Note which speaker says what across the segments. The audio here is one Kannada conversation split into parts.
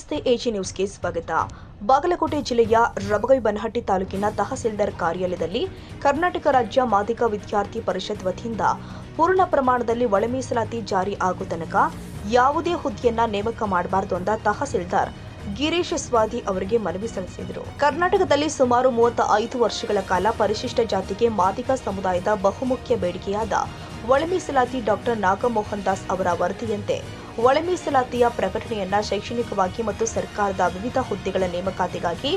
Speaker 1: ನಮಸ್ತೆ ಎಜಿ ನ್ಯೂಸ್ಗೆ ಸ್ವಾಗತ. ಬಾಗಲಕೋಟೆ ಜಿಲ್ಲೆಯ ರಬಗೈಬನಹಟ್ಟಿ ತಾಲೂಕಿನ ತಹಸೀಲ್ದಾರ್ ಕಾರ್ಯಾಲಯದಲ್ಲಿ ಕರ್ನಾಟಕ ರಾಜ್ಯ ಮಾದಿಗ ವಿದ್ಯಾರ್ಥಿ ಪರಿಷತ್ ವತಿಯಿಂದ ಪೂರ್ಣ ಪ್ರಮಾಣದಲ್ಲಿ ಒಳ ಮೀಸಲಾತಿ ಜಾರಿ ಆಗೋ ತನಕ ಯಾವುದೇ ಹುದ್ದೆಯನ್ನ ನೇಮಕ ಮಾಡಬಾರದು ಅಂತ ತಹಸೀಲ್ದಾರ್ ಗಿರೀಶ್ ಸ್ವಾದಿ ಅವರಿಗೆ ಮನವಿ ಸಲ್ಲಿಸಿದರು. ಕರ್ನಾಟಕದಲ್ಲಿ ಸುಮಾರು 35 ವರ್ಷಗಳ ಕಾಲ ಪರಿಶಿಷ್ಟ ಜಾತಿಗೆ ಮಾದಿಗ ಸಮುದಾಯದ ಬಹುಮುಖ್ಯ ಬೇಡಿಕೆಯಾದ ಒಳ ಮೀಸಲಾತಿ ಡಾಕ್ಟರ್ ನಾಗಮೋಹನ್ ದಾಸ್ ಅವರ ವರದಿಯಂತೆ ಒಳ ಮೀಸಲಾತಿಯ ಪ್ರಕಟಣೆಯನ್ನ ಶೈಕ್ಷಣಿಕವಾಗಿ ಮತ್ತು ಸರ್ಕಾರದ ವಿವಿಧ ಹುದ್ದೆಗಳ ನೇಮಕಾತಿಗಾಗಿ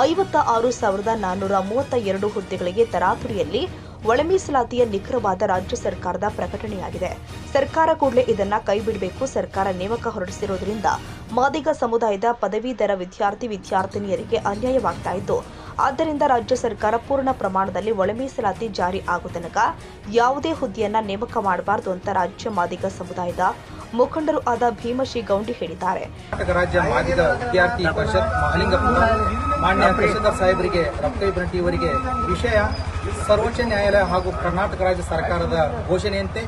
Speaker 1: 56,432 ಹುದ್ದೆಗಳಿಗೆ ತರಾತುರಿಯಲ್ಲಿ ಒಳ ಮೀಸಲಾತಿಯ ನಿಖರವಾದ ರಾಜ್ಯ ಸರ್ಕಾರದ ಪ್ರಕಟಣೆಯಾಗಿದೆ. ಸರ್ಕಾರ ಕೂಡಲೇ ಇದನ್ನ ಕೈಬಿಡಬೇಕು. ಸರ್ಕಾರ ನೇಮಕ ಹೊರಡಿಸಿರುವುದರಿಂದ ಮಾದಿಗ ಸಮುದಾಯದ ಪದವೀಧರ ವಿದ್ಯಾರ್ಥಿನಿಯರಿಗೆ ಅನ್ಯಾಯವಾಗ್ತಾ ಇದ್ದು, ಆದ್ದರಿಂದ ರಾಜ್ಯ ಸರ್ಕಾರ ಪೂರ್ಣ ಪ್ರಮಾಣದಲ್ಲಿ ಒಳ ಮೀಸಲಾತಿ ಜಾರಿ ಆಗೋ ತನಕ ಯಾವುದೇ ಹುದ್ದೆಯನ್ನ ನೇಮಕ ಮಾಡಬಾರದು ಅಂತ ರಾಜ್ಯ ಮಾದಿಗ ಸಮುದಾಯದ ಮುಖಂಡರು ಆದ ಭೀಮಶ್ರೀ ಗೌಂಡಿ ಹೇಳಿದ್ದಾರೆ.
Speaker 2: ಕರ್ನಾಟಕ ರಾಜ್ಯ ಮಾದಿಗ ವಿದ್ಯಾರ್ಥಿ ಪರಿಷತ್ ಮಹಾಲಿಂಗಪುರ ಮಾನ್ಯ ತಹಸೀಲ್ದಾರ್ ಸಾಹೇಬರಿಗೆ ರಬಗೈಬನಹಟ್ಟಿ ಅವರಿಗೆ ವಿಷಯ ಸರ್ವೋಚ್ಚ ನ್ಯಾಯಾಲಯ ಹಾಗೂ ಕರ್ನಾಟಕ ರಾಜ್ಯ ಸರ್ಕಾರದ ಘೋಷಣೆಯಂತೆ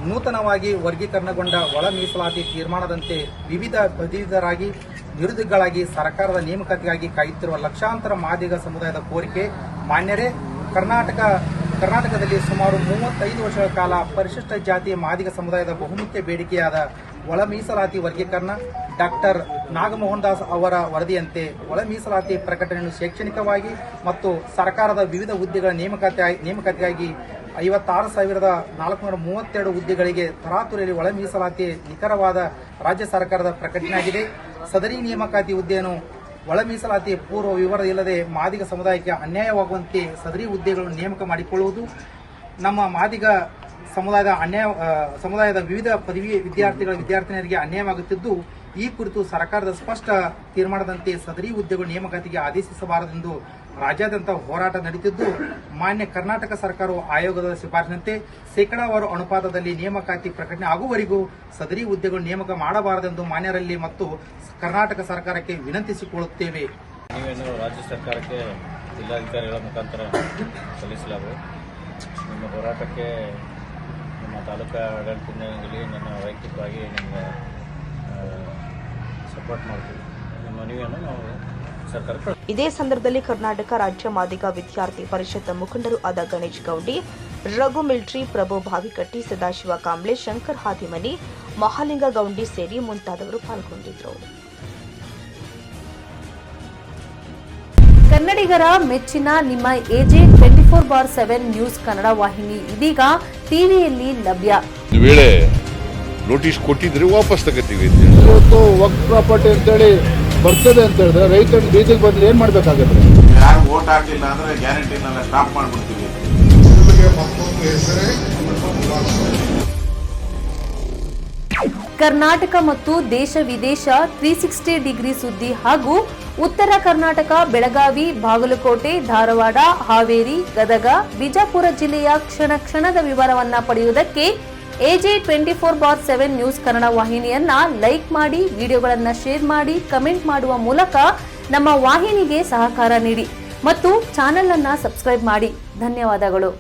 Speaker 2: ನೂತನವಾಗಿ ವರ್ಗೀಕರಣಗೊಂಡ ಒಳ ಮೀಸಲಾತಿ ತೀರ್ಮಾನದಂತೆ ವಿವಿಧ ಪದವೀಧರಾಗಿ ನಿರುದ್ಯೋಗಿಗಳಾಗಿ ಸರ್ಕಾರದ ನೇಮಕಾತಿಗಾಗಿ ಕಾಯುತ್ತಿರುವ ಲಕ್ಷಾಂತರ ಮಾದಿಗ ಸಮುದಾಯದ ಕೋರಿಕೆ ಮಾನ್ಯರೇ, ಕರ್ನಾಟಕದಲ್ಲಿ ಸುಮಾರು 35 ವರ್ಷಗಳ ಕಾಲ ಪರಿಶಿಷ್ಟ ಜಾತಿಯ ಮಾದಿಗ ಸಮುದಾಯದ ಬಹುಮುಖ್ಯ ಬೇಡಿಕೆಯಾದ ಒಳ ಮೀಸಲಾತಿ ವರ್ಗೀಕರಣ ಡಾಕ್ಟರ್ ನಾಗಮೋಹನ್ ದಾಸ್ ಅವರ ವರದಿಯಂತೆ ಒಳ ಮೀಸಲಾತಿ ಪ್ರಕಟಣೆಯನ್ನು ಶೈಕ್ಷಣಿಕವಾಗಿ ಮತ್ತು ಸರ್ಕಾರದ ವಿವಿಧ ಹುದ್ದೆಗಳ ನೇಮಕಾತಿಗಾಗಿ 56,432 ಹುದ್ದೆಗಳಿಗೆ ತರಾತುರಿಯಲ್ಲಿ ಒಳ ಮೀಸಲಾತಿ ನಿಖರವಾದ ರಾಜ್ಯ ಸರ್ಕಾರದ ಪ್ರಕಟಣೆಯಾಗಿದೆ. ಸದರಿ ನೇಮಕಾತಿ ಹುದ್ದೆಯನ್ನು ಒಳ ಮೀಸಲಾತಿ ಪೂರ್ವ ವಿವರ ಇಲ್ಲದೆ ಮಾದಿಗ ಸಮುದಾಯಕ್ಕೆ ಅನ್ಯಾಯವಾಗುವಂತೆ ಸದರಿ ಹುದ್ದೆಗಳನ್ನು ನೇಮಕ ಮಾಡಿಕೊಳ್ಳುವುದು ನಮ್ಮ ಮಾದಿಗ ಸಮುದಾಯದ ವಿವಿಧ ಪದವಿ ವಿದ್ಯಾರ್ಥಿನಿಯರಿಗೆ ಅನ್ಯಾಯವಾಗುತ್ತಿದ್ದು, ಈ ಕುರಿತು ಸರ್ಕಾರದ ಸ್ಪಷ್ಟ ತೀರ್ಮಾನದಂತೆ ಸದರಿ ಹುದ್ದೆಗಳು ನೇಮಕಾತಿಗೆ ಆದೇಶಿಸಬಾರದೆಂದು ರಾಜ್ಯಾದ್ಯಂತ ಹೋರಾಟ ನಡೆಯುತ್ತಿದ್ದು, ಮಾನ್ಯ ಕರ್ನಾಟಕ ಸರ್ಕಾರವು ಆಯೋಗದ ಶಿಫಾರಸಿನಂತೆ ಶೇಕಡಾವಾರು ಅನುಪಾತದಲ್ಲಿ ನೇಮಕಾತಿ ಪ್ರಕಟಣೆ ಆಗುವವರೆಗೂ ಸದರಿ ಹುದ್ದೆಗಳು ನೇಮಕ ಮಾಡಬಾರದೆಂದು ಮಾನ್ಯರಲ್ಲಿ ಮತ್ತು ಕರ್ನಾಟಕ ಸರ್ಕಾರಕ್ಕೆ ವಿನಂತಿಸಿಕೊಳ್ಳುತ್ತೇವೆ.
Speaker 3: ನೀವೇನು ರಾಜ್ಯ ಸರ್ಕಾರಕ್ಕೆ ಜಿಲ್ಲಾಧಿಕಾರಿಗಳ ಮುಖಾಂತರ ಸಲ್ಲಿಸಲಾಗುವುದು. ನಿಮ್ಮ ಹೋರಾಟಕ್ಕೆ ನಮ್ಮ ತಾಲೂಕಾ ಆಡಳಿತದಲ್ಲಿ ನನ್ನ ವೈಯಕ್ತಿಕವಾಗಿ ನಿಮಗೆ ಸಪೋರ್ಟ್ ಮಾಡ್ತೀವಿ. ನಿಮ್ಮ ಮನವಿಯನ್ನು ನಾವು ಸರ್ಕಾರಕ್ಕೆ.
Speaker 1: ಇದೇ ಸಂದರ್ಭದಲ್ಲಿ ಕರ್ನಾಟಕ ರಾಜ್ಯ ಮಾದಿಗ ವಿದ್ಯಾರ್ಥಿ ಪರಿಷತ್ ಮುಖಂಡರು ಆದ ಗಣೇಶ್ ಗೌಂಡಿ, ರಘು ಮಿಲ್ಟ್ರಿ, ಪ್ರಭು ಭಾವಿಕಟ್ಟಿ, ಸದಾಶಿವ ಕಾಂಬ್ಳೆ, ಶಂಕರ್ ಹಾದಿಮನಿ, ಮಹಾಲಿಂಗ ಗೌಂಡಿ ಸೇರಿ ಮುಂತಾದವರು ಪಾಲ್ಗೊಂಡಿದ್ದರು.
Speaker 4: ಕನ್ನಡಿಗರ ಮೆಚ್ಚಿನ ನಿಮ್ಮ ಎಜೆ 24/7 ನ್ಯೂಸ್ ಕನ್ನಡ ವಾಹಿನಿ ಇದೀಗ ಟಿವಿಯಲ್ಲಿ ಲಭ್ಯ.
Speaker 5: ವೇಳೆ ನೋಟಿಸ್ ಕೊಟ್ಟಿದ್ರೆ ವಾಪಸ್ ತಗೋತೀವಿ.
Speaker 6: ಇವತ್ತು ವಕ್ಫ್ ಪ್ರಾಪರ್ಟಿ ಅಂತೇಳಿ ಬರ್ತದೆ ಅಂತ ಹೇಳಿದ್ರೆ ರೈತರು ಬೀದಿಗೆ ಬಂದು ಏನ್ ಮಾಡ್ಬೇಕಾಗತ್ತೆ?
Speaker 7: ಯಾರು ವೋಟ್ ಹಾಕಿಲ್ಲ ಅಂದ್ರೆ ಗ್ಯಾರಂಟಿನೆಲ್ಲ ಸ್ಟಾಪ್ ಮಾಡ್ಬಿಡ್ತೀವಿ.
Speaker 4: ಕರ್ನಾಟಕ ಮತ್ತು ದೇಶ ವಿದೇಶ 360 ಡಿಗ್ರಿ ಸುದ್ದಿ ಹಾಗೂ ಉತ್ತರ ಕರ್ನಾಟಕ, ಬೆಳಗಾವಿ, ಬಾಗಲಕೋಟೆ, ಧಾರವಾಡ, ಹಾವೇರಿ, ಗದಗ, ಬಿಜಾಪುರ ಜಿಲ್ಲೆಯ ಕ್ಷಣ ಕ್ಷಣದ ವಿವರವನ್ನ ಪಡೆಯುವುದಕ್ಕೆ ಎಜೆ 24/7 ನ್ಯೂಸ್ ಕನ್ನಡ ವಾಹಿನಿಯನ್ನ ಲೈಕ್ ಮಾಡಿ, ವಿಡಿಯೋಗಳನ್ನ ಶೇರ್ ಮಾಡಿ, ಕಮೆಂಟ್ ಮಾಡುವ ಮೂಲಕ ನಮ್ಮ ವಾಹಿನಿಗೆ ಸಹಕಾರ ನೀಡಿ ಮತ್ತು ಚಾನೆಲ್ ಅನ್ನ ಸಬ್ಸ್ಕ್ರೈಬ್ ಮಾಡಿ. ಧನ್ಯವಾದಗಳು.